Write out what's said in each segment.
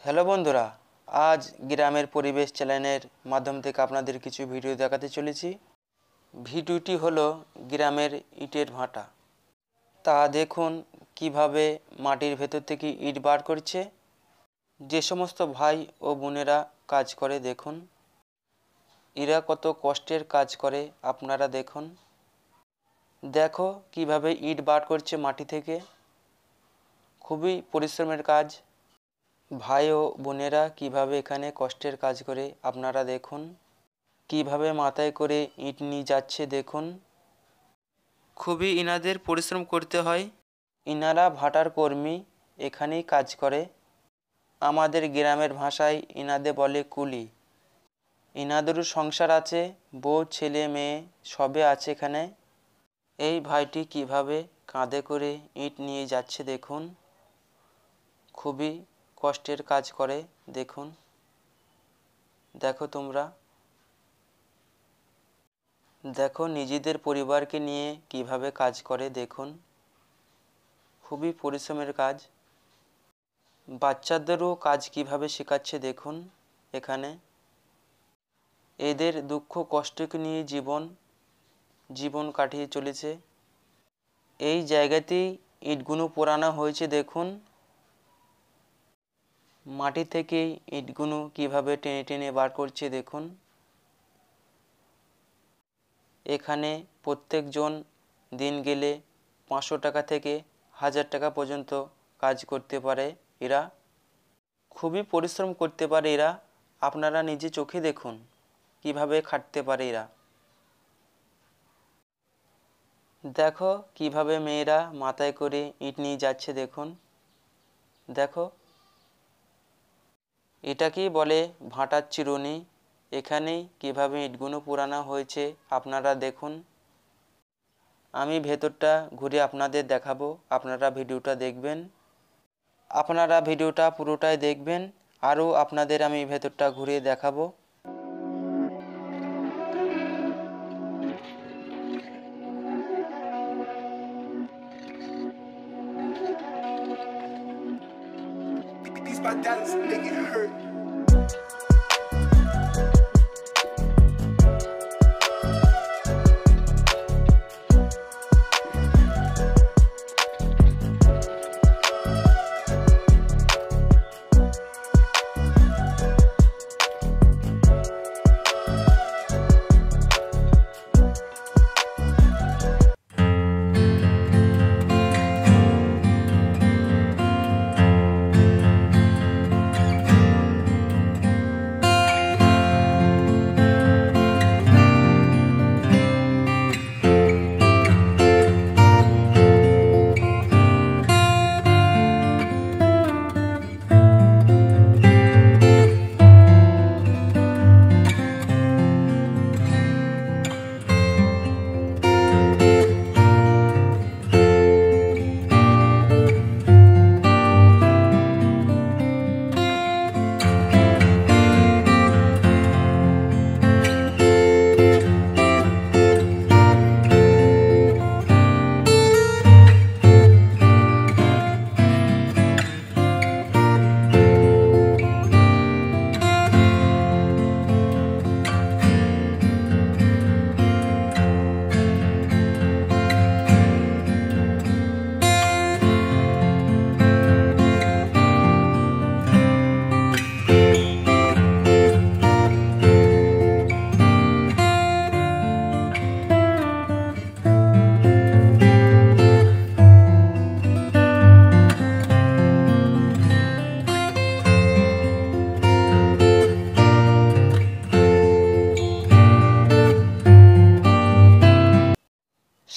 Hello বন্ধুরা, আজ গ্রামের পরিবেশ চ্যানেলের মাধ্যম থেকে আপনাদের কিছু ভিডিও দেখাতে চলেছি। ভিডিওটি হলো গ্রামের ইটের ভাটা। তা দেখুন কিভাবে মাটির ভেতর থেকে ইট বার করছে। যে সমস্ত ভাই ও বোনেরা কাজ করে দেখুন, এরা কত কষ্টের কাজ করে আপনারা দেখুন। দেখো কিভাবে ইট বার করছে মাটি থেকে, খুবই পরিশ্রমের কাজ। ভাই ও বোনেরা কিভাবে এখানে কষ্টের কাজ করে আপনারা দেখুন। কিভাবে মাথায় করে ইট নিয়ে যাচ্ছে দেখুন। খুবই ইনাদের পরিশ্রম করতে হয়। ইনারা ভাটার কর্মী, এখানেই কাজ করে। আমাদের গ্রামের ভাষায় ইনাদের বলে কুলি। ইনাদেরও সংসার আছে, বউ ছেলে মেয়ে সবে আছে এখানে। এই ভাইটি কিভাবে কাঁধে করে ইট নিয়ে যাচ্ছে দেখুন। খুবই কষ্টের কাজ করে দেখুন। দেখো তোমরা, দেখো নিজেদের পরিবারকে নিয়ে কিভাবে কাজ করে দেখুন। খুবই পরিশ্রমের কাজ। বাচ্চাদেরও কাজ কিভাবে শেখাচ্ছে দেখুন। এখানে এদের দুঃখ কষ্টকে নিয়ে জীবন কাটিয়ে চলেছে। এই জায়গাতেই ইটগুলো পোড়ানো হয়েছে দেখুন। মাটি থেকেই ইটগুলো কিভাবে টেনে টেনে বার করছে দেখুন। এখানে প্রত্যেকজন দিন গেলে 500 টাকা থেকে 1000 টাকা পর্যন্ত কাজ করতে পারে এরা। খুবই পরিশ্রম করতে পারে এরা। আপনারা নিজে চোখে দেখুন কিভাবে খাটতে পারে এরা। দেখো কিভাবে মেয়েরা মাথায় করে ইট নিয়ে যাচ্ছে দেখুন। দেখো, এটাকেই বলে ভাটার চিরুনি। এখানেই কিভাবে ইটগুলো পোড়ানো হয়েছে আপনারা দেখুন। আমি ভেতরটা ঘুরে আপনাদের দেখাবো, আপনারা ভিডিওটা দেখবেন। আপনারা ভিডিওটা পুরোটাই দেখবেন, আরও আপনাদের আমি ভেতরটা ঘুরে দেখাবো। These my dollars make it hurt.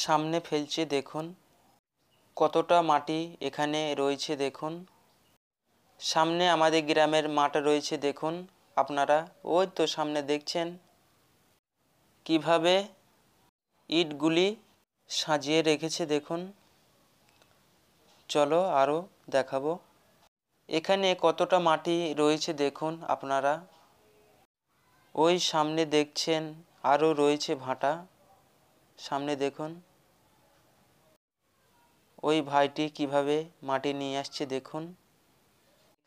সামনে ফেলছে দেখুন, কতটা মাটি এখানে রয়েছে দেখুন। সামনে আমাদের গ্রামের মাঠ রয়েছে দেখুন। আপনারা ওই তো সামনে দেখছেন কিভাবে ইটগুলি সাজিয়ে রেখেছে দেখুন। চলো আরও দেখাবো। এখানে কতটা মাটি রয়েছে দেখুন আপনারা। ওই সামনে দেখছেন আরও রয়েছে ভাটা। সামনে দেখুন ওই ভাইটি কিভাবে মাটি নিয়ে আসছে দেখুন।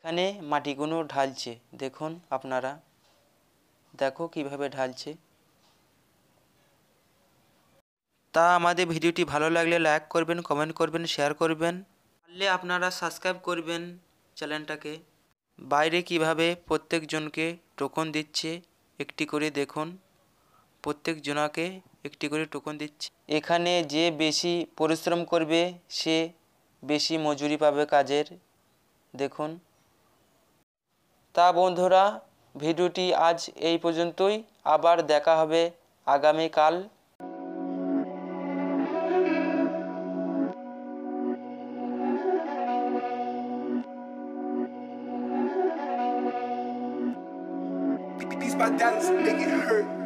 এখানে মাটিগুলো ঢালছে, দেখুন আপনারা, দেখো কিভাবে ঢালছে। তা আমাদের ভিডিওটি ভালো লাগলে লাইক করবেন, কমেন্ট করবেন, শেয়ার করবেন, পারলে আপনারা সাবস্ক্রাইব করবেন চ্যানেলটাকে। বাইরে কিভাবে প্রত্যেকজনকে টোকন দিচ্ছে একটি করে দেখুন, প্রত্যেক জনাকে একটি করে টোকন দিচ্ছে। এখানে যে বেশি পরিশ্রম করবে সে বেশি মজুরি পাবে কাজের, দেখুন। তা বন্ধুরা, ভিডিওটি আজ এই পর্যন্তই, আবার দেখা হবে আগামীকাল। These my dollars make it hurt.